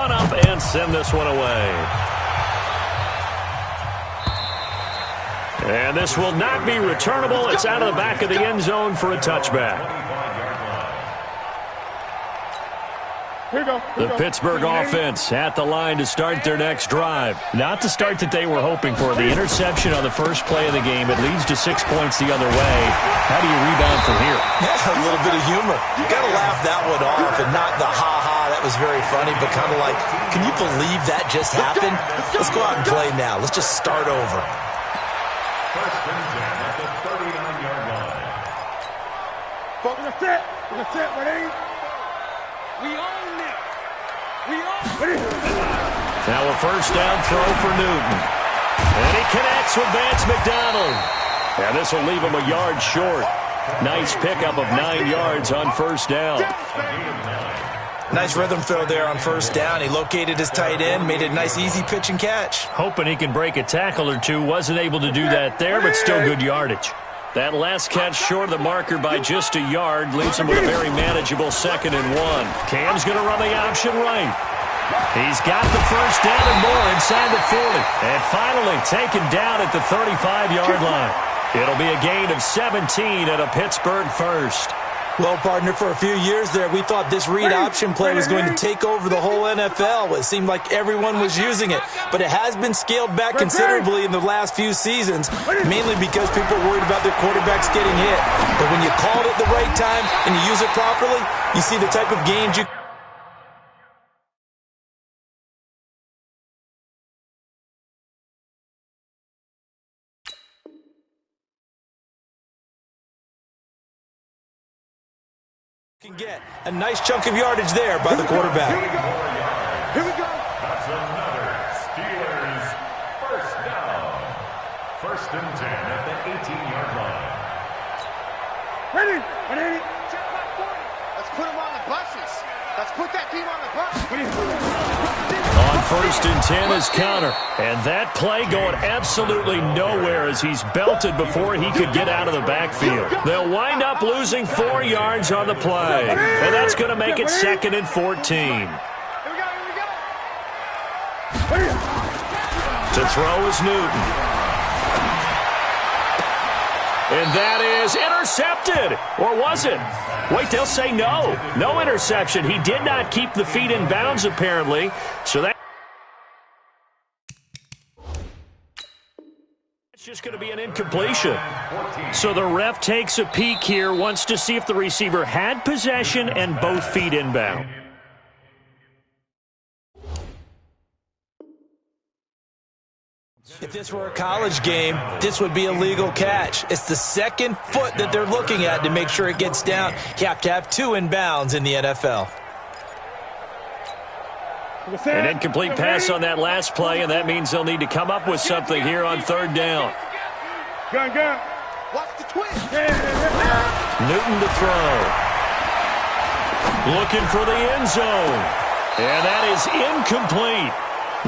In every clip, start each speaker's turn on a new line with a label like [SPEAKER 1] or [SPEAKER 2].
[SPEAKER 1] Up and send this one away. And this will not be returnable. It's out of the back of the end zone for a touchback. The Pittsburgh offense at the line to start their next drive. Not the start that they were hoping for. The interception on the first play of the game. It leads to 6 points the other way. How do you rebound from here?
[SPEAKER 2] Yeah, a little bit of humor. You got to laugh that one off and not the ha-ha. That was very funny, but kind of like, can you believe that just happened? Let's go out and play now. Let's just start over.
[SPEAKER 3] First and 10 at the 39-yard line.
[SPEAKER 4] We're going to set. We're going to set. Ready? We own it. We own it.
[SPEAKER 1] Now a first down throw for Newton. And he connects with Vance McDonald. And this will leave him a yard short. Nice pickup of 9 yards on first down.
[SPEAKER 2] Nice rhythm throw there on first down. He located his tight end, made it a nice easy pitch and catch.
[SPEAKER 1] Hoping he can break a tackle or two. Wasn't able to do that there, but still good yardage. That last catch short of the marker by just a yard leaves him with a very manageable 2nd and 1. Cam's going to run the option right. He's got the first down and more inside the 40. And finally taken down at the 35-yard line. It'll be a gain of 17 and a Pittsburgh first.
[SPEAKER 2] Well, partner, for a few years there, we thought this read option play was going to take over the whole NFL. It seemed like everyone was using it, but it has been scaled back considerably in the last few seasons, mainly because people are worried about their quarterbacks getting hit. But when you call it at the right time and you use it properly, you see the type of gains you can get. A nice chunk of yardage there by the quarterback.
[SPEAKER 4] Here we go.
[SPEAKER 3] That's another Steelers first down. First and 10 at the 18-yard line.
[SPEAKER 4] Ready. Ready. Check my 40. Let's put him on the buses. Let's put that team on the bus.
[SPEAKER 1] On first and 10 is counter. And that play going absolutely nowhere as he's belted before he could get out of the backfield. They'll wind up losing 4 yards on the play. And that's going to make it 2nd and 14.
[SPEAKER 4] Here we go.
[SPEAKER 1] To throw is Newton. And that is intercepted. Or was it? Wait, they'll say no. No interception. He did not keep the feet in bounds, apparently. So that's just going to be an incompletion. So the ref takes a peek here, wants to see if the receiver had possession and both feet inbound.
[SPEAKER 2] If this were a college game, this would be a legal catch. It's the second foot that they're looking at to make sure it gets down. You have to have 2 inbounds in the NFL.
[SPEAKER 1] An incomplete pass on that last play, and that means they'll need to come up with something here on third down.
[SPEAKER 4] Gun. Watch the twist.
[SPEAKER 1] Newton to throw. Looking for the end zone. And that is incomplete.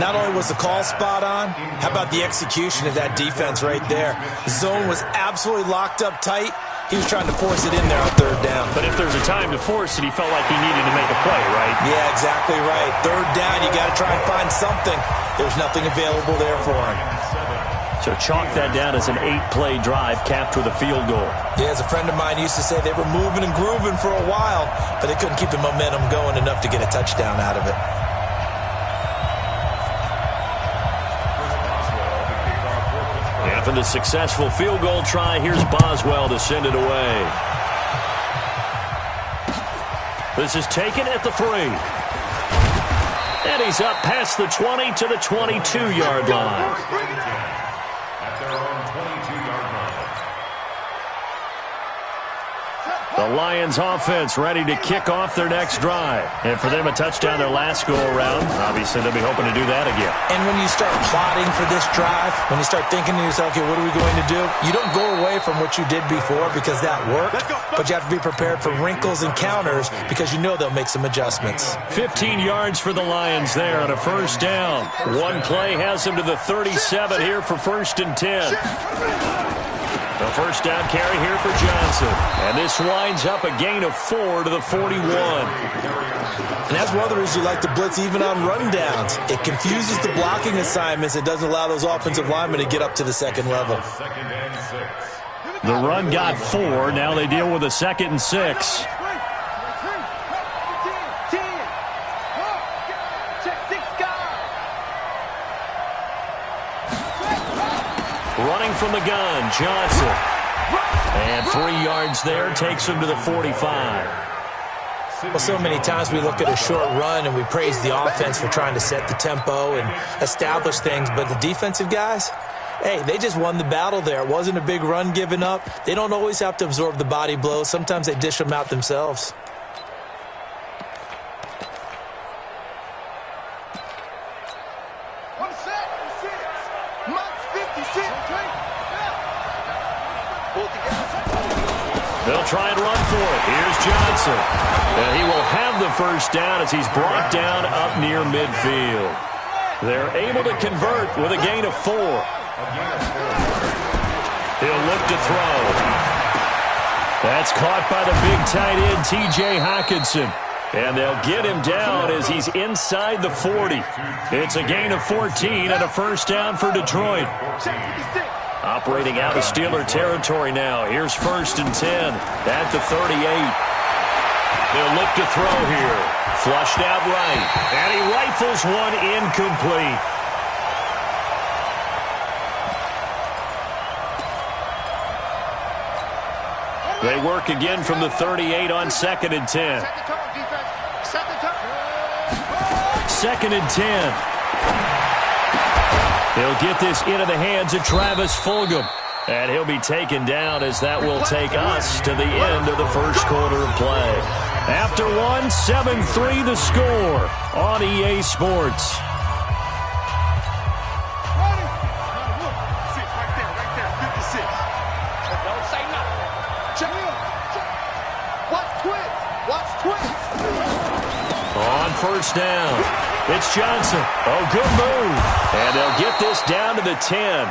[SPEAKER 2] Not only was the call spot on, how about the execution of that defense right there? The zone was absolutely locked up tight. He was trying to force it in there on third down.
[SPEAKER 1] But if there's a time to force it, he felt like he needed to make a play, right?
[SPEAKER 2] Yeah, exactly right. Third down, you got to try and find something. There's nothing available there for him.
[SPEAKER 1] So chalk that down as an 8-play drive capped with a field goal.
[SPEAKER 2] Yeah, as a friend of mine used to say, they were moving and grooving for a while, but they couldn't keep the momentum going enough to get a touchdown out of it.
[SPEAKER 1] After the successful field goal try, here's Boswell to send it away. This is taken at the 3. And he's up past the 20 to the 22-yard line.
[SPEAKER 3] At their own 22-yard line.
[SPEAKER 1] The Lions offense ready to kick off their next drive. And for them, a touchdown their last go-around. Obviously, they'll be hoping to do that again.
[SPEAKER 2] And when you start plotting for this drive, when you start thinking to yourself, okay, what are we going to do? You don't go away from what you did before because that worked, but you have to be prepared for wrinkles and counters because you know they'll make some adjustments.
[SPEAKER 1] 15 yards for the Lions there on a first down. One play has them to the 37 here for first and 10. A first down carry here for Johnson. And this winds up a gain of 4 to the 41.
[SPEAKER 2] And that's one of the reasons you like to blitz even on rundowns. It confuses the blocking assignments. It doesn't allow those offensive linemen to get up to the second level.
[SPEAKER 1] The run got 4. Now they deal with a 2nd and 6. Running from the gun, Johnson. And 3 yards there, takes him to the 45.
[SPEAKER 2] Well, so many times we look at a short run and we praise the offense for trying to set the tempo and establish things, but the defensive guys, hey, they just won the battle there. It wasn't a big run given up. They don't always have to absorb the body blows. Sometimes they dish them out themselves.
[SPEAKER 1] They'll try and run for it. Here's Johnson. And he will have the first down as he's brought down up near midfield. They're able to convert with a gain of 4. He'll look to throw. That's caught by the big tight end, T.J. Hockenson. And they'll get him down as he's inside the 40. It's a gain of 14 and a first down for Detroit. Operating out of Steeler territory now. Here's 1st and 10 at the 38. He'll look to throw here. Flushed out right. And he rifles one incomplete. They work again from the 38 on 2nd and 10. 2nd and 10. He'll get this into the hands of Travis Fulgham. And he'll be taken down as that will take us to the end of the first quarter of play. After one, 7-3 the score on EA Sports. On first down, it's Johnson. Oh, good move. And they'll get this down to the 10.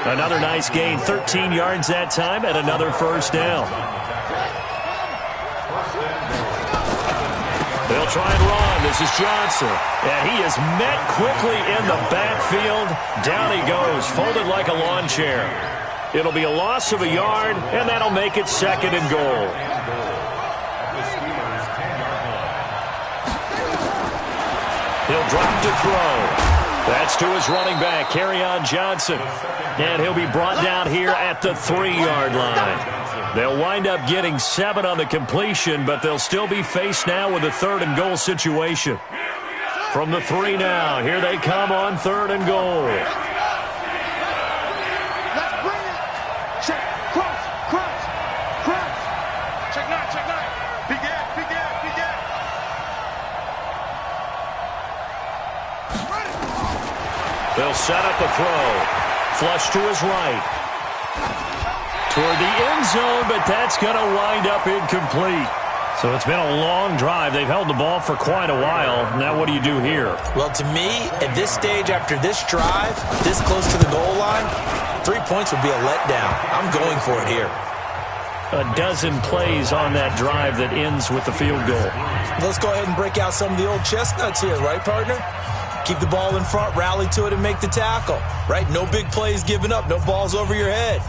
[SPEAKER 1] Another nice gain, 13 yards that time, and another first down. They'll try and run. This is Johnson. And he is met quickly in the backfield. Down he goes, folded like a lawn chair. It'll be a loss of a yard, and that'll make it 2nd and goal. He'll drop to throw. That's to his running back, Kerryon Johnson. And he'll be brought down here at the 3-yard line. They'll wind up getting 7 on the completion, but they'll still be faced now with a 3rd and goal situation. From the 3 now, here they come on 3rd and goal.
[SPEAKER 4] Let's bring it. Check, cross. Check 9. Big gap.
[SPEAKER 1] They'll set up a throw. Flush to his right. Toward the end zone, but that's going to wind up incomplete. So it's been a long drive. They've held the ball for quite a while. Now what do you do here?
[SPEAKER 2] Well, to me, at this stage, after this drive, this close to the goal line, 3 points would be a letdown. I'm going for it here.
[SPEAKER 1] A dozen plays on that drive that ends with the field goal.
[SPEAKER 2] Let's go ahead and break out some of the old chestnuts here, right, partner? Keep the ball in front, rally to it, and make the tackle, right? No big plays given up, no balls over your head.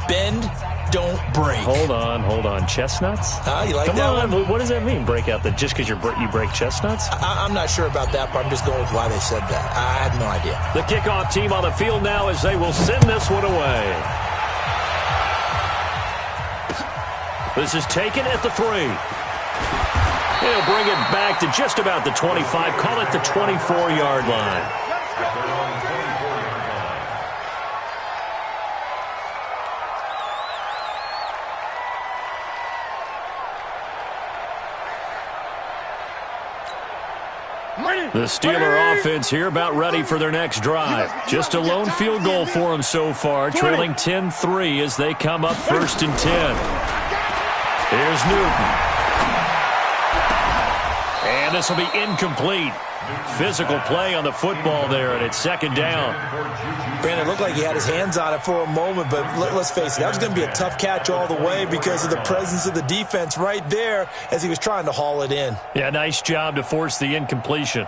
[SPEAKER 2] Bend, don't break.
[SPEAKER 1] Hold on. Chestnuts?
[SPEAKER 2] You like that one?
[SPEAKER 1] What does that mean, break out? Just because you break chestnuts?
[SPEAKER 2] I'm not sure about that, but I'm just going with why they said that. I have no idea.
[SPEAKER 1] The kickoff team on the field now as they will send this one away. This is taken at the 3. He'll bring it back to just about the 25. Call it the 24-yard line. The Steeler offense here about ready for their next drive. Just a lone field goal for them so far, trailing 10-3 as they come up 1st and 10. Here's Newton. And this will be incomplete. Physical play on the football there, and it's second down.
[SPEAKER 2] Brandon, it looked like he had his hands on it for a moment, but let's face it, that was going to be a tough catch all the way because of the presence of the defense right there as he was trying to haul it in.
[SPEAKER 1] Yeah, nice job to force the incompletion.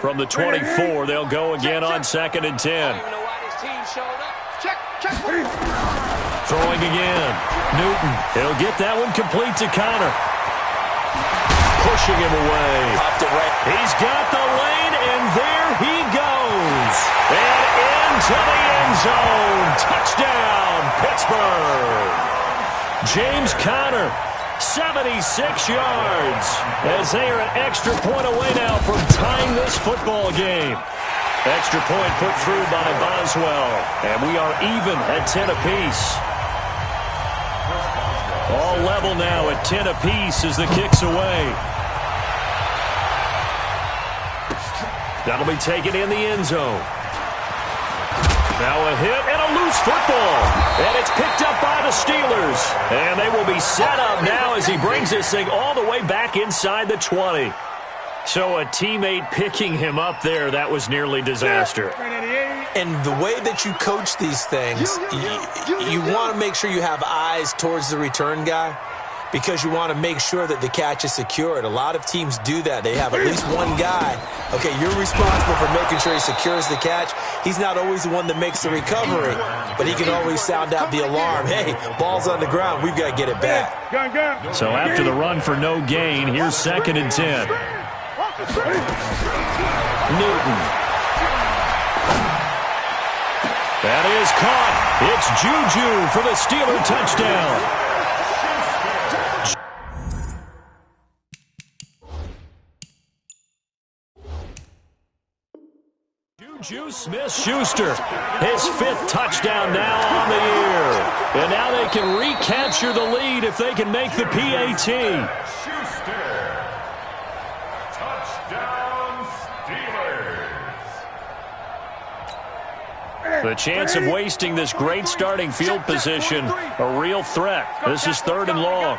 [SPEAKER 1] From the 24, they'll go again on 2nd and 10. Throwing again. Newton. He'll get that one complete to Connor. Pushing him away.
[SPEAKER 2] Popped it right.
[SPEAKER 1] He's got the lane, and there he goes. And into the end zone. Touchdown, Pittsburgh. James Conner, 76 yards, as they are an extra point away now from tying this football game. Extra point put through by Boswell, and we are even at 10 apiece. All level now at 10 apiece as the kick's away. That'll be taken in the end zone. Now a hit and a loose football. And it's picked up by the Steelers. And they will be set up now as he brings this thing all the way back inside the 20. So a teammate picking him up there, that was nearly disaster.
[SPEAKER 2] And the way that you coach these things, you want to make sure you have eyes towards the return guy because you want to make sure that the catch is secured. A lot of teams do that. They have at least one guy. Okay, you're responsible for making sure he secures the catch. He's not always the one that makes the recovery, but he can always sound out the alarm. Hey, ball's on the ground. We've got to get it back.
[SPEAKER 1] So after the run for no gain, here's 2nd and 10. Newton. That is caught. It's Juju for the Steeler touchdown. Juju Smith-Schuster, his 5th touchdown now on the year. And now they can recapture the lead if they can make the PAT. The chance of wasting this great starting field position, a real threat. This is 3rd and long.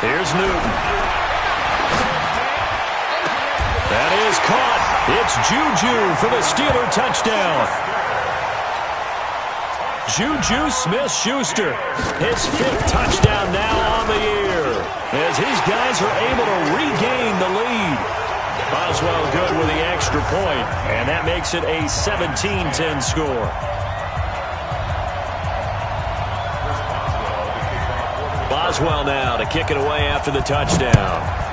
[SPEAKER 1] Here's Newton. That is caught. It's Juju for the Steeler touchdown. Juju Smith-Schuster, his 5th touchdown now on the year, as his guys are able to regain the lead. Boswell good with the extra point, and that makes it a 17-10 score. Boswell now to kick it away after the touchdown.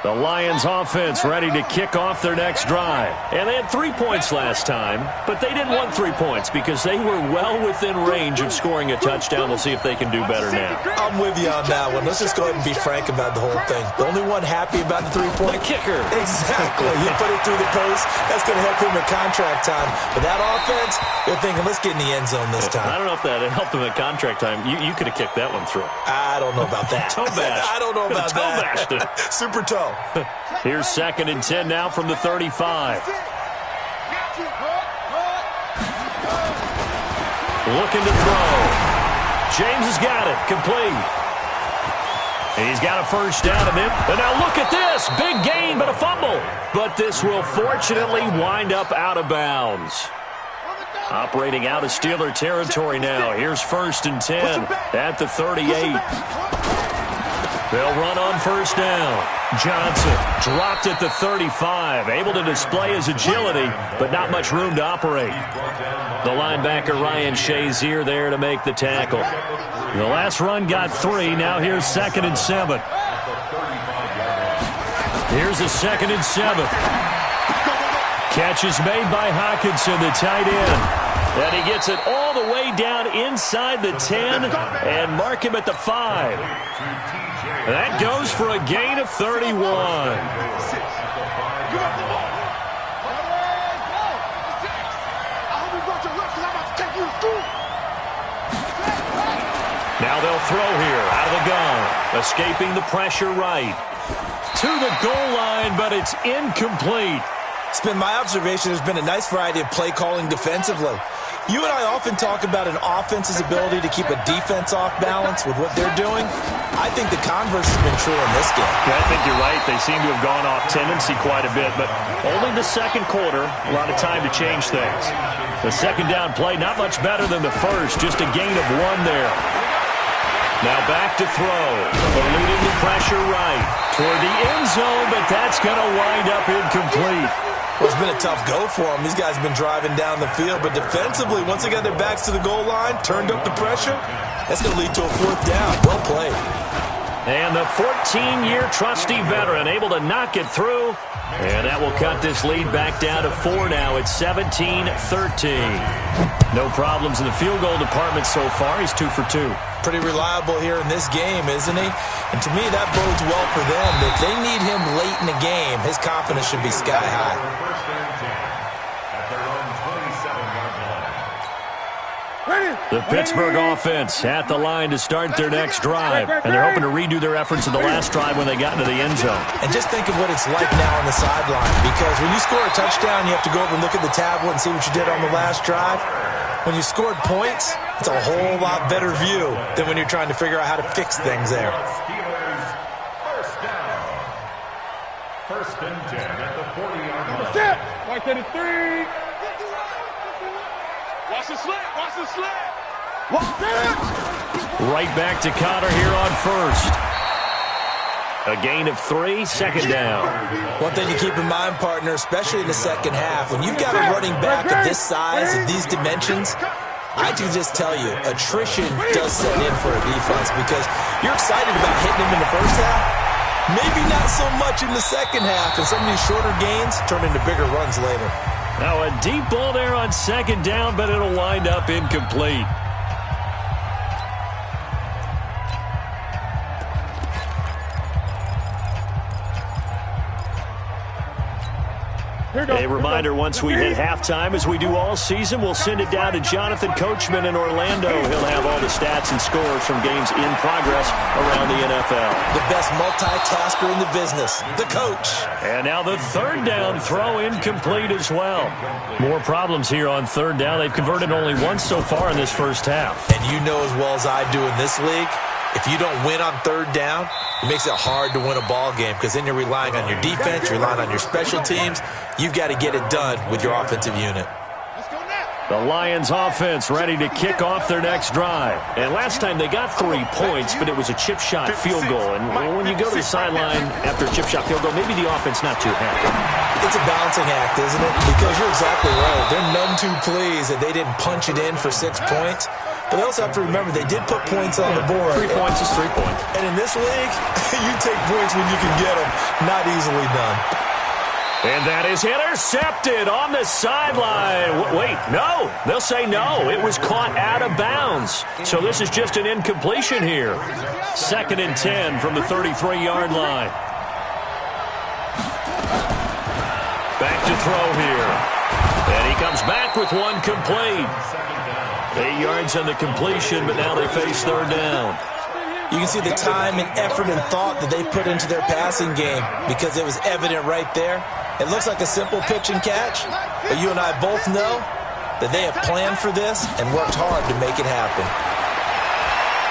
[SPEAKER 1] The Lions offense ready to kick off their next drive. And they had 3 points last time, but they didn't want 3 points because they were well within range of scoring a touchdown. We'll see if they can do better now.
[SPEAKER 2] I'm with you on that one. Let's just go ahead and be frank about the whole thing. The only one happy about the 3-point?
[SPEAKER 1] The kicker.
[SPEAKER 2] Exactly. He put it through the post. That's going to help him at contract time. But that offense, they're thinking, let's get in the end zone this time.
[SPEAKER 1] I don't know if that helped him at contract time. You could have kicked that one through.
[SPEAKER 2] I don't know about that.
[SPEAKER 1] Toe bash.
[SPEAKER 2] I don't know about
[SPEAKER 1] toe bashed it.
[SPEAKER 2] Super toe.
[SPEAKER 1] Here's 2nd and 10 now from the 35. Looking to throw. James has got it. Complete. He's got a first down of him. And now look at this. Big gain, but a fumble. But this will fortunately wind up out of bounds. Operating out of Steeler territory now. Here's 1st and 10 at the 38. They'll run on first down. Johnson dropped at the 35, able to display his agility, but not much room to operate. The linebacker Ryan Shazier there to make the tackle. The last run got 3. Now here's 2nd and 7. Here's a 2nd and 7. Catch is made by Hockenson, the tight end. And he gets it all the way down inside the 10 and mark him at the 5. That goes for a gain of 31. Now Now they'll throw here out of the gun. Escaping the pressure right. To the goal line, but it's incomplete.
[SPEAKER 2] It's been my observation there's been a nice variety of play calling defensively. You and I often talk about an offense's ability to keep a defense off balance with what they're doing. I think the converse has been true in this game.
[SPEAKER 1] Yeah, I think you're right. They seem to have gone off tendency quite a bit, but only the second quarter, a lot of time to change things. The second down play, not much better than the first, just a gain of 1 there. Now back to throw. Eluding the pressure right toward the end zone, but that's going to wind up incomplete.
[SPEAKER 2] Well, it's been a tough go for them. These guys have been driving down the field, but defensively, once they got their backs to the goal line, turned up the pressure, that's going to lead to a 4th down. Well played.
[SPEAKER 1] And the 14-year trusty veteran able to knock it through, and that will cut this lead back down to 4 now. It's 17-13. No problems in the field goal department so far. He's 2 for 2.
[SPEAKER 2] Pretty reliable here in this game, isn't he? And to me, that bodes well for them. If they need him late in the game, his confidence should be sky high.
[SPEAKER 3] First and 10 at their own 27-yard line.
[SPEAKER 1] The Pittsburgh offense at the line to start their next drive. And they're hoping to redo their efforts of the last drive when they got into the end zone.
[SPEAKER 2] And just think of what it's like now on the sideline. Because when you score a touchdown, you have to go over and look at the tablet and see what you did on the last drive. When you scored points, it's a whole lot better view than when you're trying to figure out how to fix things there.
[SPEAKER 3] Steelers first down. First and 10 at the 40-yard line.
[SPEAKER 4] Set. Right to the 3. Watch the slant. Watch the slant. Watch it.
[SPEAKER 1] Right back to Connor here on first. A gain of 3, second down.
[SPEAKER 2] One thing to keep in mind, partner, especially in the second half, when you've got a running back of this size, of these dimensions, I can just tell you, attrition does set in for a defense because you're excited about hitting him in the first half. Maybe not so much in the second half, and some of these shorter gains turn into bigger runs later.
[SPEAKER 1] Now a deep ball there on second down, but it'll wind up incomplete. A reminder, once we hit halftime, as we do all season, we'll send it down to Jonathan Coachman in Orlando. He'll have all the stats and scores from games in progress around the NFL.
[SPEAKER 2] The best multitasker in the business, the coach.
[SPEAKER 1] And now the third down throw incomplete as well. More problems here on third down. They've converted only once so far in this first half.
[SPEAKER 2] And you know as well as I do in this league, if you don't win on third down, it makes it hard to win a ball game because then you're relying on your defense, you're relying on your special teams. You've got to get it done with your offensive unit.
[SPEAKER 1] The Lions offense ready to kick off their next drive. And last time they got 3 points, but it was a chip shot field goal. And when you go to the sideline after a chip shot field goal, maybe the offense not too happy.
[SPEAKER 2] It's a balancing act, isn't it? Because you're exactly right. They're none too pleased that they didn't punch it in for 6 points. But they also have to remember they did put points on the board.
[SPEAKER 1] 3 points is 3 points.
[SPEAKER 2] And in this league, you take points when you can get them. Not easily done.
[SPEAKER 1] And that is intercepted on the sideline. Wait, no. They'll say no. It was caught out of bounds. So this is just an incompletion here. 2nd and 10 from the 33-yard line. Back to throw here. And he comes back with one complete. 8 yards on the completion, but now they face third down.
[SPEAKER 2] You can see the time and effort and thought that they put into their passing game because it was evident right there. It looks like a simple pitch and catch, but you and I both know that they have planned for this and worked hard to make it happen.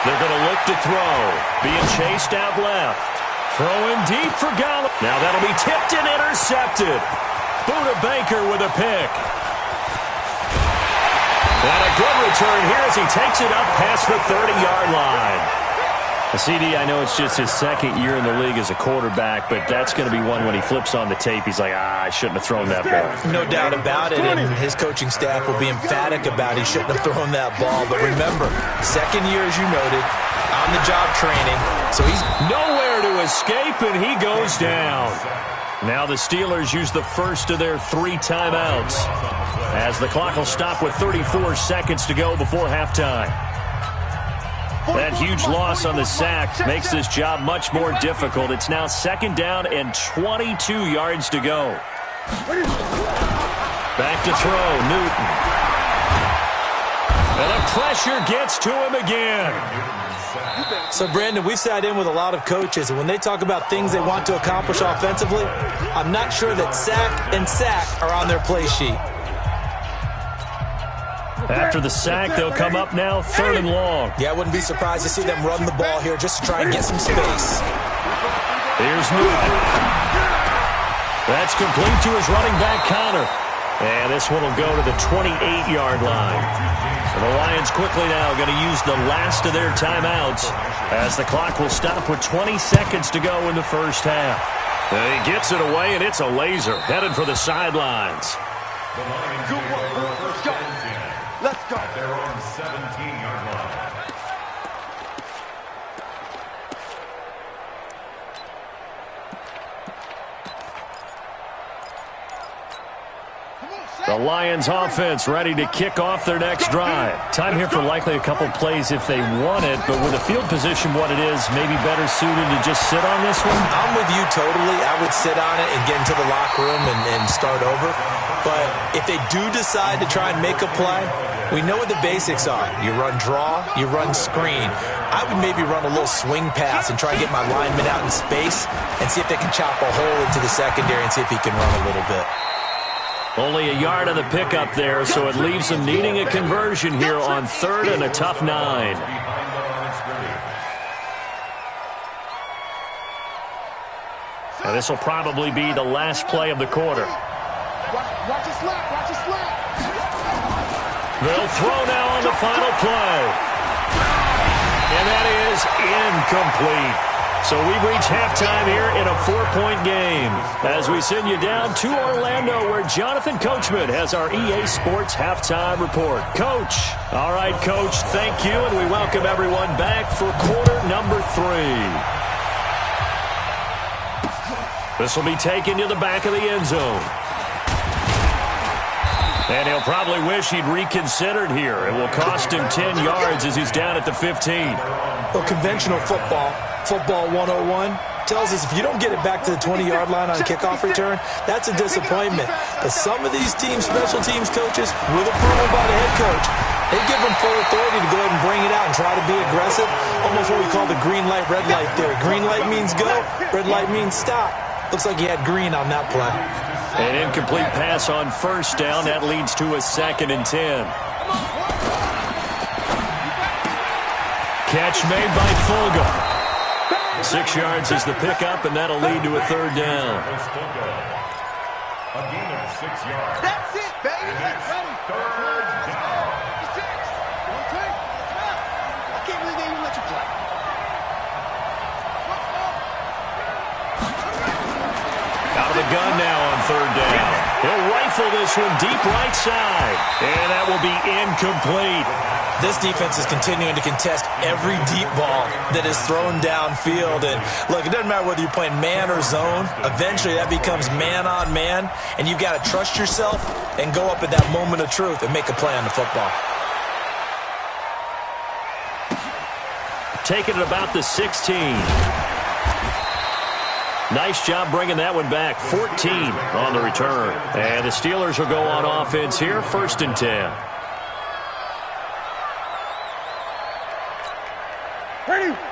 [SPEAKER 1] They're going to look to throw. Being chased out left. Throwing deep for Gallup. Now that'll be tipped and intercepted. Buda Baker with a pick. And a good return here as he takes it up past the 30-yard line. CD, I know it's just his second year in the league as a quarterback, but that's going to be one when he flips on the tape. He's like, I shouldn't have thrown that ball.
[SPEAKER 2] No doubt about it, and his coaching staff will be emphatic about he shouldn't have thrown that ball. But remember, second year, as you noted, on-the-job training, so he's
[SPEAKER 1] nowhere to escape, and he goes down. Now the Steelers use the first of their 3 timeouts as the clock will stop with 34 seconds to go before halftime. That huge loss on the sack makes this job much more difficult. It's now 2nd down and 22 yards to go. Back to throw, Newton. And the pressure gets to him again.
[SPEAKER 2] So, Brandon, we've sat in with a lot of coaches, and when they talk about things they want to accomplish offensively, I'm not sure that sack and sack are on their play sheet.
[SPEAKER 1] After the sack, they'll come up now 3rd and long.
[SPEAKER 2] Yeah, I wouldn't be surprised to see them run the ball here just to try and get some space.
[SPEAKER 1] Here's Newton. That's complete to his running back, Connor. And this one will go to the 28-yard line. So the Lions quickly now going to use the last of their timeouts as the clock will stop with 20 seconds to go in the first half. And he gets it away, and it's a laser headed for the sidelines.
[SPEAKER 4] Good work, boys. Let's go. Let's go.
[SPEAKER 3] At their own 17-yard line.
[SPEAKER 1] The Lions offense ready to kick off their next drive. Time here for likely a couple plays if they want it, but with the field position what it is, maybe better suited to just sit on this one?
[SPEAKER 2] I'm with you totally. I would sit on it and get into the locker room and start over. But if they do decide to try and make a play, we know what the basics are. You run draw, you run screen. I would maybe run a little swing pass and try and get my lineman out in space and see if they can chop a hole into the secondary and see if he can run a little bit.
[SPEAKER 1] Only a yard on the pickup there, so it leaves them needing a conversion here on 3rd and a tough 9. Now this will probably be the last play of the quarter.
[SPEAKER 4] Watch it slap. Watch it slap.
[SPEAKER 1] They'll throw now on the final play. And that is incomplete. So we've reached halftime here in a 4-point game as we send you down to Orlando where Jonathan Coachman has our EA Sports halftime report. Coach. All right, Coach, thank you, and we welcome everyone back for quarter number 3. This will be taken to the back of the end zone. And he'll probably wish he'd reconsidered here. It will cost him 10 yards as he's down at the 15.
[SPEAKER 2] Well, conventional football 101, tells us if you don't get it back to the 20-yard line on a kickoff return, that's a disappointment. But some of these teams, special teams coaches, with approval by the head coach, they give them full authority to go ahead and bring it out and try to be aggressive. Almost what we call the green light, red light theory. Green light means go, red light means stop. Looks like he had green on that play.
[SPEAKER 1] An incomplete pass on 1st down. That leads to a 2nd and 10. Catch made by Fulgham. 6 yards is the pickup, and that'll lead to a 3rd down.
[SPEAKER 3] A gain of 6 yards.
[SPEAKER 4] That's it, baby. That's ready.
[SPEAKER 3] 3rd down.
[SPEAKER 4] I can't believe they even let you play.
[SPEAKER 1] Out of the gun now on 3rd down. He'll rifle this one deep right side, and that will be incomplete.
[SPEAKER 2] This defense is continuing to contest every deep ball that is thrown downfield. And look, it doesn't matter whether you're playing man or zone. Eventually, that becomes man on man. And you've got to trust yourself and go up at that moment of truth and make a play on the football.
[SPEAKER 1] Taking it about the 16. Nice job bringing that one back. 14 on the return. And the Steelers will go on offense here. 1st and 10.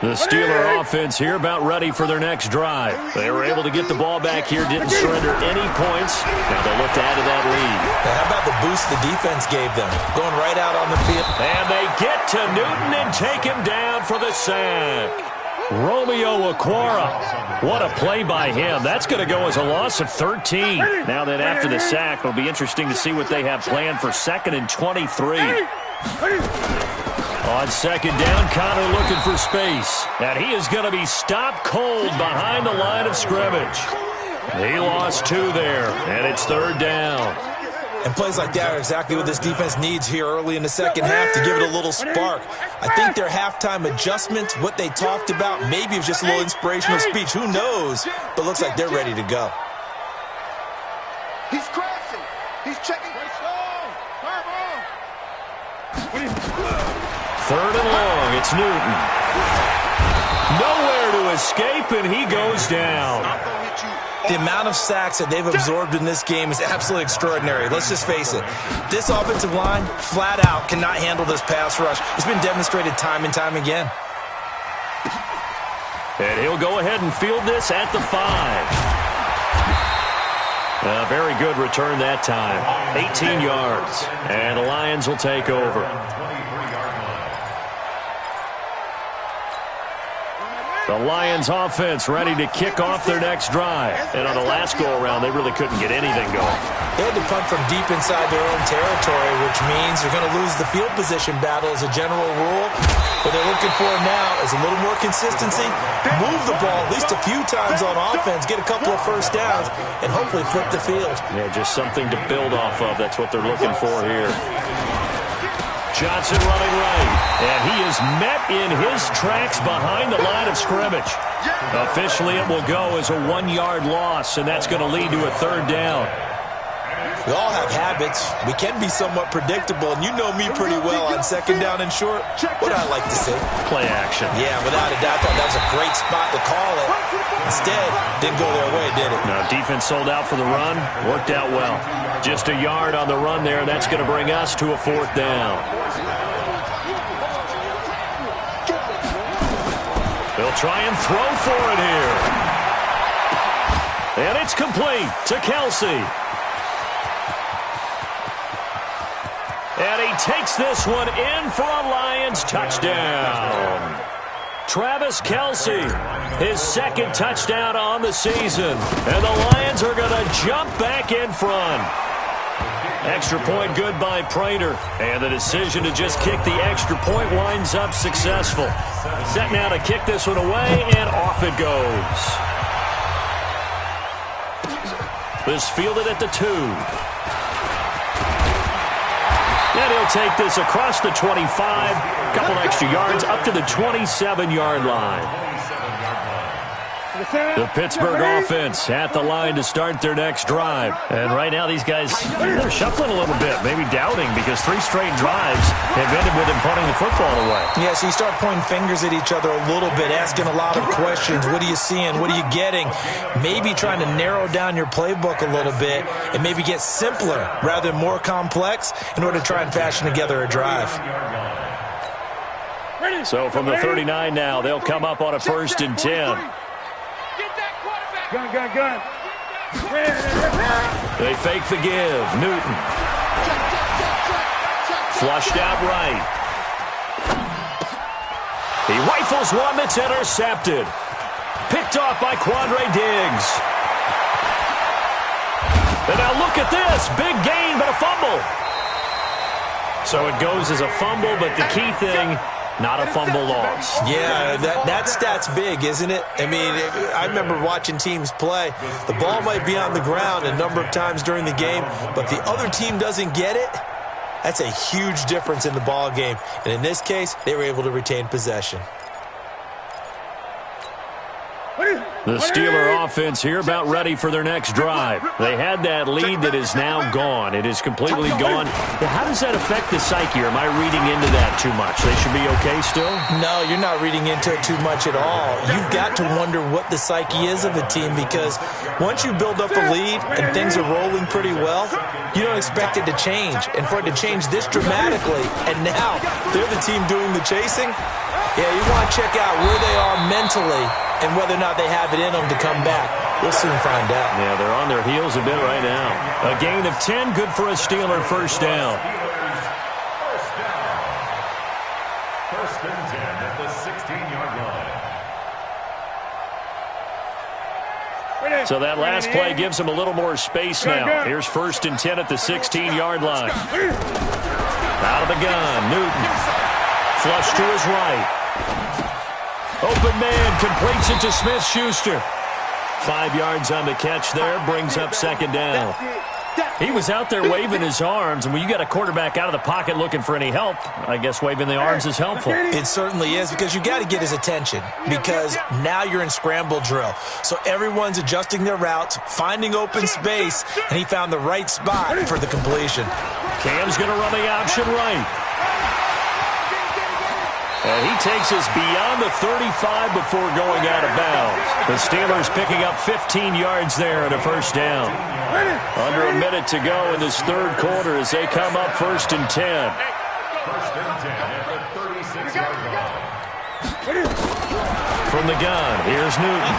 [SPEAKER 1] The Steeler offense here about ready for their next drive. They were able to get the ball back here, didn't surrender any points. Now they'll look to add to that lead.
[SPEAKER 2] Now, how about the boost the defense gave them? Going right out on the field.
[SPEAKER 1] And they get to Newton and take him down for the sack. Romeo Okwara. What a play by him. That's going to go as a loss of 13. Now that after the sack, it'll be interesting to see what they have planned for 2nd and 23. On 2nd down, Connor looking for space. And he is going to be stopped cold behind the line of scrimmage. He lost 2 there, and it's 3rd down.
[SPEAKER 2] And plays like that are exactly what this defense needs here early in the second half to give it a little spark. I think their halftime adjustment, what they talked about, maybe it was just a little inspirational speech. Who knows? But looks like they're ready to go.
[SPEAKER 4] He's crashing. He's checking.
[SPEAKER 1] 3rd and long, it's Newton. Nowhere to escape, and he goes down.
[SPEAKER 2] The amount of sacks that they've absorbed in this game is absolutely extraordinary. Let's just face it. This offensive line, flat out, cannot handle this pass rush. It's been demonstrated time and time again.
[SPEAKER 1] And he'll go ahead and field this at the 5. A very good return that time. 18 yards. And the Lions will take over. The Lions offense ready to kick off their next drive. And on the last go-around, they really couldn't get anything going.
[SPEAKER 2] They had to punt from deep inside their own territory, which means they're going to lose the field position battle as a general rule. What they're looking for now is a little more consistency, move the ball at least a few times on offense, get a couple of first downs, and hopefully flip the field.
[SPEAKER 1] Yeah, just something to build off of. That's what they're looking for here. Johnson running right, and he is met in his tracks behind the line of scrimmage. Officially, it will go as a 1-yard loss, and that's going to lead to a 3rd down.
[SPEAKER 2] We all have habits. We can be somewhat predictable, and you know me pretty well on 2nd down and short. What I like to see? Play action. Yeah, without a doubt, that was a great spot to call it. Instead, didn't go their way, did it?
[SPEAKER 1] No, defense sold out for the run. Worked out well. Just a yard on the run there. That's going to bring us to a 4th down. They'll try and throw for it here. And it's complete to Kelsey. And he takes this one in for a Lions touchdown. Travis Kelsey, his 2nd touchdown on the season. And the Lions are going to jump back in front. Extra point good by Prater. And the decision to just kick the extra point winds up successful. Set now to kick this one away, and off it goes. This fielded at the 2. And he'll take this across the 25, couple extra yards, up to the 27-yard line. The Pittsburgh offense at the line to start their next drive. And right now these guys, they're shuffling a little bit, maybe doubting, because 3 straight drives have ended with them punting the football away.
[SPEAKER 2] Yeah, so you start pointing fingers at each other a little bit, asking a lot of questions. What are you seeing? What are you getting? Maybe trying to narrow down your playbook a little bit and maybe get simpler rather than more complex in order to try and fashion together a drive.
[SPEAKER 1] So from the 39 now, they'll come up on a 1st and 10.
[SPEAKER 4] Gun.
[SPEAKER 1] They fake the give. Newton. Flushed out right. He rifles one that's intercepted. Picked off by Quandre Diggs. And now look at this. Big gain, but a fumble. So it goes as a fumble, but the key thing, not a fumble loss.
[SPEAKER 2] Yeah, that stat's big, isn't it? I mean, I remember watching teams play. The ball might be on the ground a number of times during the game, but the other team doesn't get it. That's a huge difference in the ball game. And in this case, they were able to retain possession.
[SPEAKER 1] The Steeler offense here about ready for their next drive. They had that lead that is now gone. It is completely gone. How does that affect the psyche? Or am I reading into that too much? They should be okay still?
[SPEAKER 2] No, you're not reading into it too much at all. You've got to wonder what the psyche is of a team, because once you build up a lead and things are rolling pretty well, you don't expect it to change. And for it to change this dramatically, and now they're the team doing the chasing, yeah, you want to check out where they are mentally and whether or not they have it in them to come back. We'll soon find out.
[SPEAKER 1] Yeah, they're on their heels a bit right now. A gain of 10, good for a Steeler 1st down.
[SPEAKER 3] First and 10 at the 16-yard line.
[SPEAKER 1] So that last play gives them a little more space now. Here's 1st and 10 at the 16-yard line. Out of the gun, Newton. Flush to his right. Open man, completes it to Smith-Schuster. 5 yards on the catch there, brings up 2nd down. He was out there waving his arms, and when you got a quarterback out of the pocket looking for any help, I guess waving the arms is helpful.
[SPEAKER 2] It certainly is, because you got to get his attention, because now you're in scramble drill. So everyone's adjusting their routes, finding open space, and he found the right spot for the completion.
[SPEAKER 1] Cam's going to run the option right. And he takes us beyond the 35 before going out of bounds. The Steelers picking up 15 yards there and a 1st down. Under a minute to go in this 3rd quarter as they come up 1st and 10.
[SPEAKER 3] 1st and 10 at the 36-yard line.
[SPEAKER 1] from the gun. Here's Newton.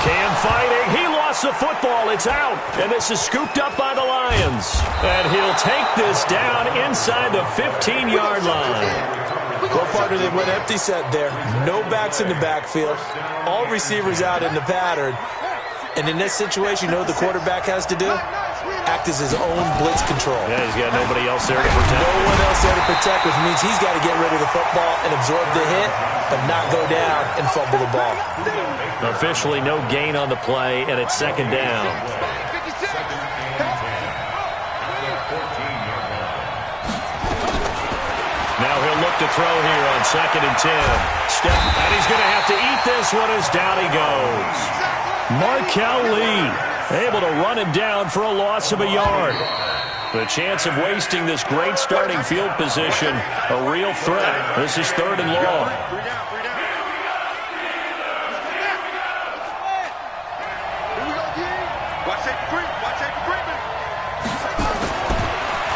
[SPEAKER 1] Cam fighting. He lost the football. It's out. And this is scooped up by the Lions. And he'll take this down inside the 15-yard line.
[SPEAKER 2] Well, partner, they went empty set there. No backs in the backfield. All receivers out in the pattern. And in this situation, you know what the quarterback has to do? Act as his own blitz control.
[SPEAKER 1] Yeah, he's got nobody else there to protect.
[SPEAKER 2] No one else there to protect, which means he's got to get rid of the football and absorb the hit, but not go down and fumble the ball.
[SPEAKER 1] Officially no gain on the play, and it's second down. Now he'll look to throw here on 2nd and 10. And he's going to have to eat this one as down he goes. Markel Lee able to run him down for a loss of a yard. The chance of wasting this great starting field position, a real threat. This is 3rd and long.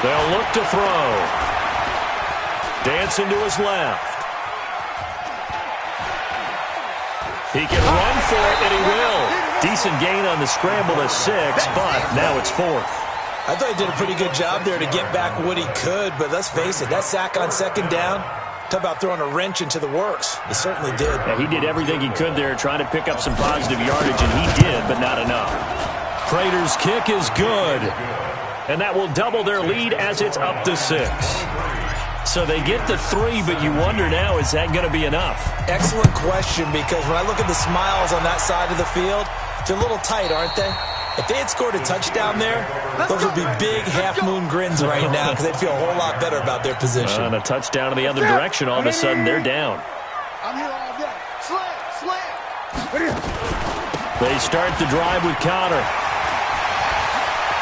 [SPEAKER 1] They'll look to throw. Dancing to his left. He can run for it, and he will. Decent gain on the scramble to 6, but now it's 4th.
[SPEAKER 2] I thought he did a pretty good job there to get back what he could, but let's face it, that sack on 2nd down, talk about throwing a wrench into the works. He certainly did.
[SPEAKER 1] Yeah, he did everything he could there trying to pick up some positive yardage, and he did, but not enough. Prater's kick is good, and that will double their lead as it's up to 6. So they get to 3, but you wonder now, is that going to be enough?
[SPEAKER 2] Excellent question, because when I look at the smiles on that side of the field, they're a little tight, aren't they? If they had scored a touchdown there, those would be big half-moon grins right now because they'd feel a whole lot better about their position.
[SPEAKER 1] And a touchdown in the other direction, all of a sudden they're down.
[SPEAKER 4] I'm here all day. Slam.
[SPEAKER 1] They start the drive with Connor.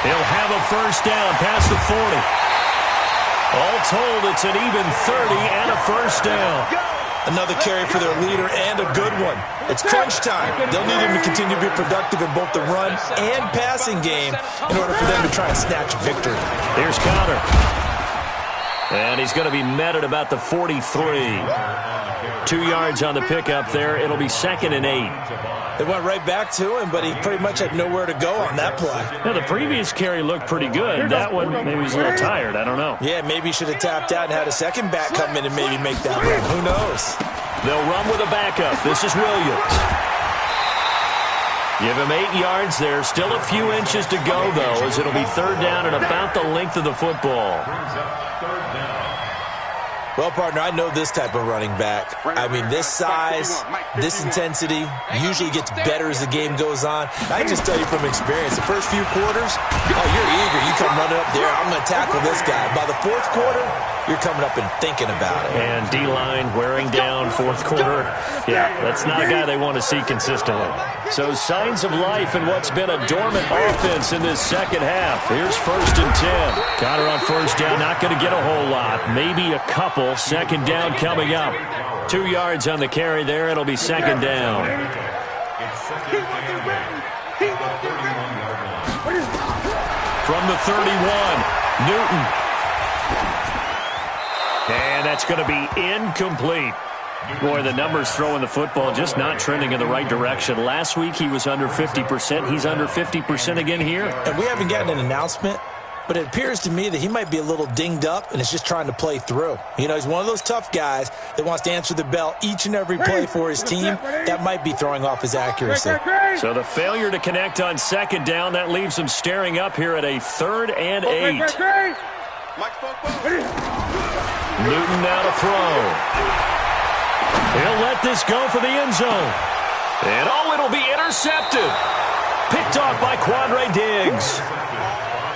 [SPEAKER 1] He'll have a first down past the 40. All told, it's an even 30 and a first down.
[SPEAKER 2] Another carry for their leader and a good one. It's crunch time. They'll need him to continue to be productive in both the run and passing game in order for them to try and snatch victory.
[SPEAKER 1] Here's Connor. And he's going to be met at about the 43. 2 yards on the pickup there. It'll be 2nd and 8.
[SPEAKER 2] They went right back to him, but he pretty much had nowhere to go on that play.
[SPEAKER 1] Now, the previous carry looked pretty good. That one, maybe he's a little tired. I don't know.
[SPEAKER 2] Yeah, maybe he should have tapped out and had a second back come in and maybe make that run. Who knows?
[SPEAKER 1] They'll run with a backup. This is Williams. Give him 8 yards there. Still a few inches to go, though, as it'll be 3rd down and about the length of the football.
[SPEAKER 2] Well, partner, I know this type of running back. I mean, this size, this intensity usually gets better as the game goes on. I can just tell you from experience, the first few quarters, oh, you're eager. You come running up there, I'm going to tackle this guy. By the 4th quarter, you're coming up and thinking about it.
[SPEAKER 1] And D-line wearing down 4th quarter. Yeah, that's not a guy they want to see consistently. So signs of life in what's been a dormant offense in this second half. Here's 1st and 10. Connor on first down, not going to get a whole lot. Maybe a couple. 2nd down coming up. 2 yards on the carry there. It'll be 2nd down. From the 31, Newton. And that's going to be incomplete. Boy, the numbers throwing the football just not trending in the right direction. Last week he was under 50%. He's under 50% again here.
[SPEAKER 2] And we haven't gotten an announcement, but it appears to me that he might be a little dinged up and is just trying to play through. You know, he's one of those tough guys that wants to answer the bell each and every play for his team. That might be throwing off his accuracy.
[SPEAKER 1] So the failure to connect on 2nd down, that leaves him staring up here at a 3rd and 8. Newton now to throw. He'll let this go for the end zone. And it'll be intercepted. Picked off by Quandre Diggs.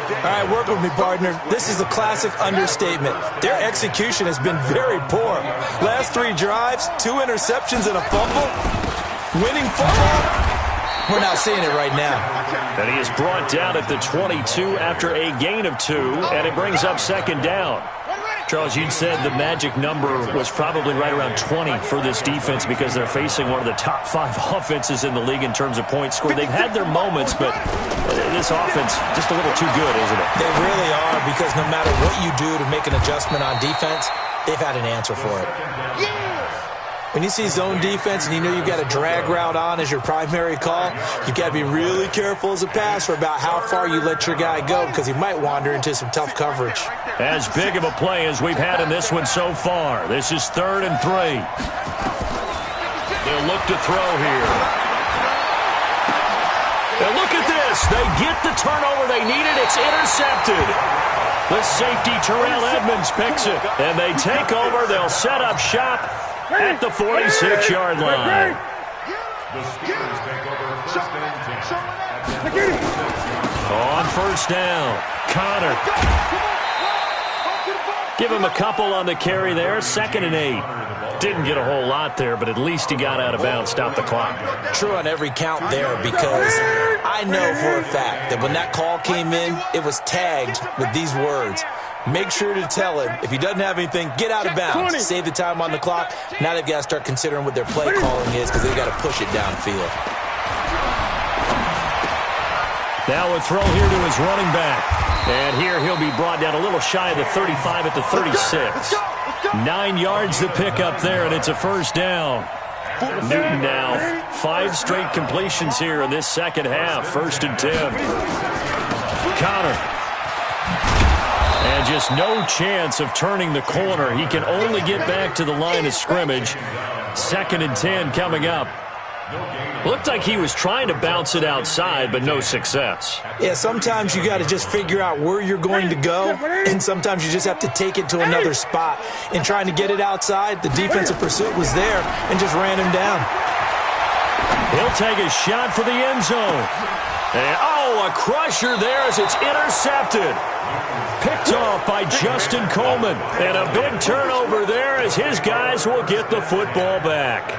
[SPEAKER 2] All right, work with me, partner. This is a classic understatement. Their execution has been very poor. Last 3 drives, 2 interceptions and a fumble. Winning football? We're not seeing it right now.
[SPEAKER 1] And he is brought down at the 22 after a gain of 2, and it brings up 2nd down. Charles, you'd said the magic number was probably right around 20 for this defense because they're facing one of the top 5 offenses in the league in terms of points scored. They've had their moments, but this offense just a little too good, isn't it?
[SPEAKER 2] They really are, because no matter what you do to make an adjustment on defense, they've had an answer for it. When you see zone defense and you know you've got a drag route on as your primary call, you've got to be really careful as a passer about how far you let your guy go because he might wander into some tough coverage.
[SPEAKER 1] As big of a play as we've had in this one so far. This is 3rd and 3. They'll look to throw here. And look at this. They get the turnover they needed. It's intercepted. The safety, Terrell Edmonds, picks it. And they take over. They'll set up shop at the 46-yard line.
[SPEAKER 3] The Steelers take over 1st and 10.
[SPEAKER 1] On 1st down, Connor. Give him a couple on the carry there. 2nd and 8. Didn't get a whole lot there, but at least he got out of bounds, stopped the clock.
[SPEAKER 2] True on every count there because I know for a fact that when that call came in, it was tagged with these words. Make sure to tell him, if he doesn't have anything, get out of bounds. Save the time on the clock. Now they've got to start considering what their play calling is because they've got to push it downfield.
[SPEAKER 1] Now a throw here to his running back. And here he'll be brought down a little shy of the 35 at the 36. 9 yards to pick up there, and it's a 1st down. Newton now 5 straight completions here in this second half. 1st and 10. Connor. And just no chance of turning the corner. He can only get back to the line of scrimmage. 2nd and 10 coming up. Looked like he was trying to bounce it outside, but no success.
[SPEAKER 2] Yeah, sometimes you got to just figure out where you're going to go, and sometimes you just have to take it to another spot. In trying to get it outside, the defensive pursuit was there and just ran him down.
[SPEAKER 1] He'll take a shot for the end zone. And, a crusher there as it's intercepted. Picked off by Justin Coleman. And a big turnover there as his guys will get the football back.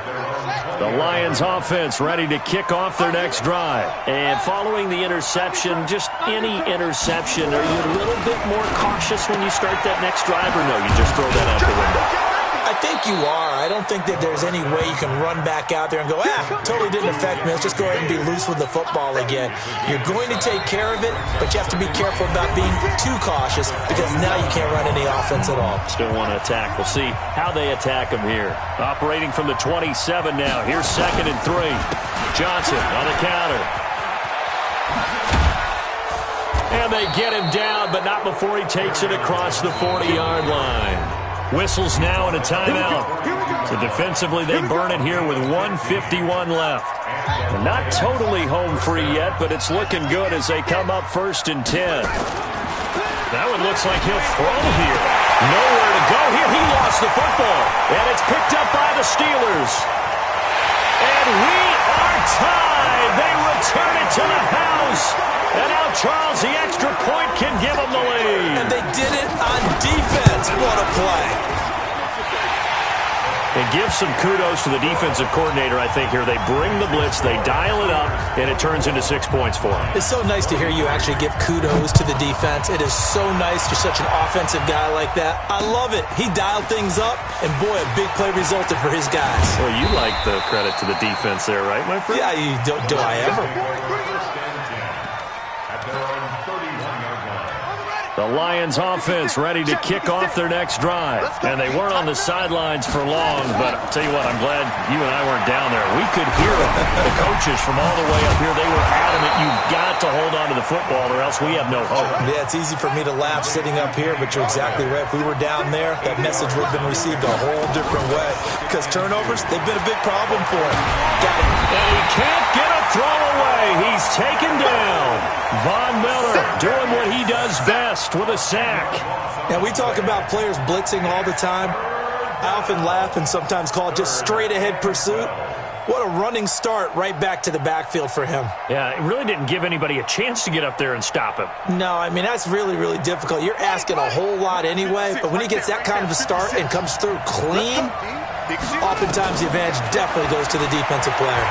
[SPEAKER 1] The Lions offense ready to kick off their next drive. And following the interception, just any interception, are you a little bit more cautious when you start that next drive, or no, you just throw that out the window?
[SPEAKER 2] I think you are. I don't think that there's any way you can run back out there and go, totally didn't affect me. Let's just go ahead and be loose with the football again. You're going to take care of it, but you have to be careful about being too cautious because now you can't run any offense at all.
[SPEAKER 1] Still want to attack. We'll see how they attack him here. Operating from the 27 now. Here's 2nd and 3. Johnson on the counter. And they get him down, but not before he takes it across the 40-yard line. Whistles now and a timeout. So defensively, they burn it here with 1:51 left. They're not totally home free yet, but it's looking good as they come up 1st and 10. That one looks like he'll throw here. Nowhere to go here. He lost the football. And it's picked up by the Steelers. And we are tied. They return it to the house. And now Charles, the extra point, can give them the lead.
[SPEAKER 2] And they did it on defense. What a play.
[SPEAKER 1] And give some kudos to the defensive coordinator, I think, here. They bring the blitz, they dial it up, and it turns into 6 points for them.
[SPEAKER 2] It's so nice to hear you actually give kudos to the defense. It is so nice. You're such an offensive guy like that. I love it. He dialed things up, and boy, a big play resulted for his guys.
[SPEAKER 1] Well, you like the credit to the defense there, right, my friend?
[SPEAKER 2] Yeah, do I ever?
[SPEAKER 1] The Lions offense ready to kick off their next drive. And they weren't on the sidelines for long, but I'll tell you what, I'm glad you and I weren't down there. We could hear them. The coaches from all the way up here, they were adamant, you've got to hold on to the football or else we have no hope.
[SPEAKER 2] Yeah, it's easy for me to laugh sitting up here, but you're exactly right. If we were down there, that message would have been received a whole different way. Because turnovers, they've been a big problem for him. Got it.
[SPEAKER 1] And he can't get a throw away. He's taken down. Von Miller doing what he does best with a sack.
[SPEAKER 2] Now, we talk about players blitzing all the time. I often laugh and sometimes call it just straight-ahead pursuit. What a running start right back to the backfield for him.
[SPEAKER 1] Yeah, it really didn't give anybody a chance to get up there and stop him.
[SPEAKER 2] No, I mean, that's really, really difficult. You're asking a whole lot anyway, but when he gets that kind of a start and comes through clean, oftentimes the advantage definitely goes to the defensive player.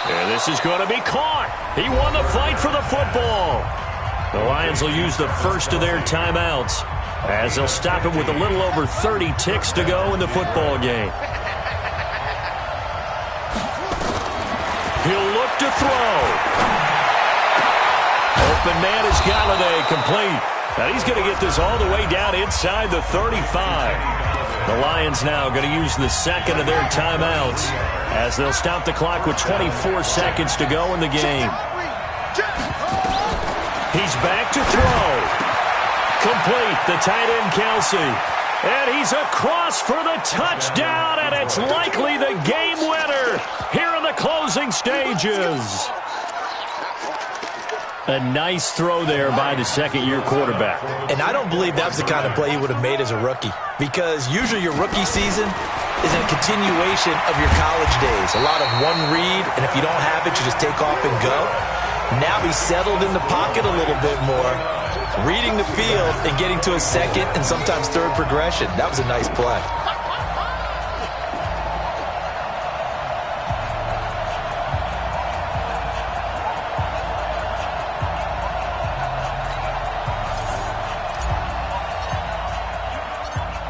[SPEAKER 1] And this is going to be caught. He won the fight for the football. The Lions will use the first of their timeouts as they'll stop him with a little over 30 ticks to go in the football game. He'll look to throw. Open man is Galladay, complete. Now he's going to get this all the way down inside the 35. The Lions now going to use the second of their timeouts as they'll stop the clock with 24 seconds to go in the game. He's back to throw. Complete, the tight end Kelsey. And he's across for the touchdown, and it's likely the game winner here in the closing stages. A nice throw there by the second-year quarterback.
[SPEAKER 2] And I don't believe that was the kind of play he would have made as a rookie, because usually your rookie season is a continuation of your college days. A lot of one read, and if you don't have it, you just take off and go. Now he's settled in the pocket a little bit more, reading the field and getting to a second and sometimes third progression. That was a nice play.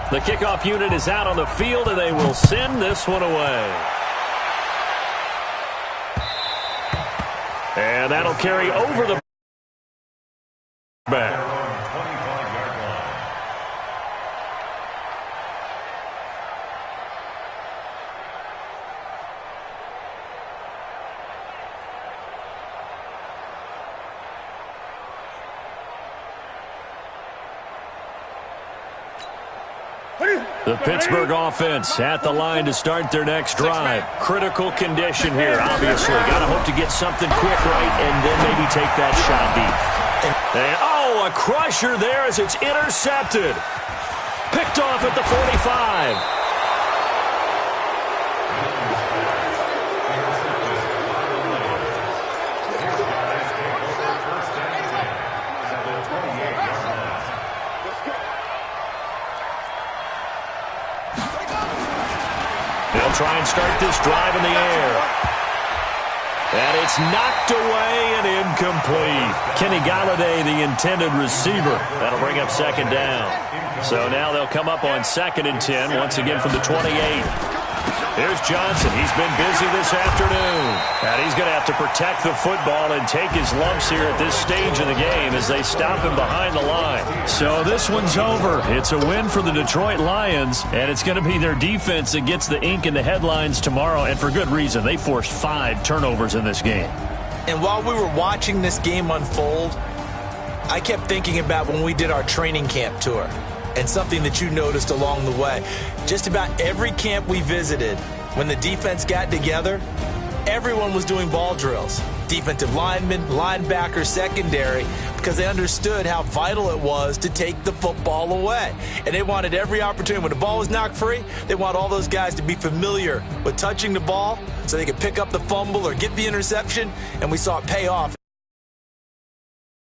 [SPEAKER 1] The kickoff unit is out on the field, and they will send this one away. And that'll carry over the back. The Pittsburgh offense at the line to start their next drive. Critical condition here, obviously. Got to hope to get something quick right and then maybe take that shot deep. And, oh, a crusher there as it's intercepted. Picked off at the 45. They'll try and start this drive in the air. And it's knocked away and incomplete. Kenny Galladay, the intended receiver. That'll bring up second down. So now they'll come up on 2nd and 10, once again from the 28. Here's Johnson. He's been busy this afternoon. And he's going to have to protect the football and take his lumps here at this stage of the game as they stop him behind the line. So this one's over. It's a win for the Detroit Lions, and it's going to be their defense that gets the ink in the headlines tomorrow, and for good reason. They forced 5 turnovers in this game.
[SPEAKER 2] And while we were watching this game unfold, I kept thinking about when we did our training camp tour. And something that you noticed along the way. Just about every camp we visited, when the defense got together, everyone was doing ball drills. Defensive linemen, linebackers, secondary, because they understood how vital it was to take the football away. And they wanted every opportunity. When the ball was knocked free, they want all those guys to be familiar with touching the ball so they could pick up the fumble or get the interception. And we saw it pay off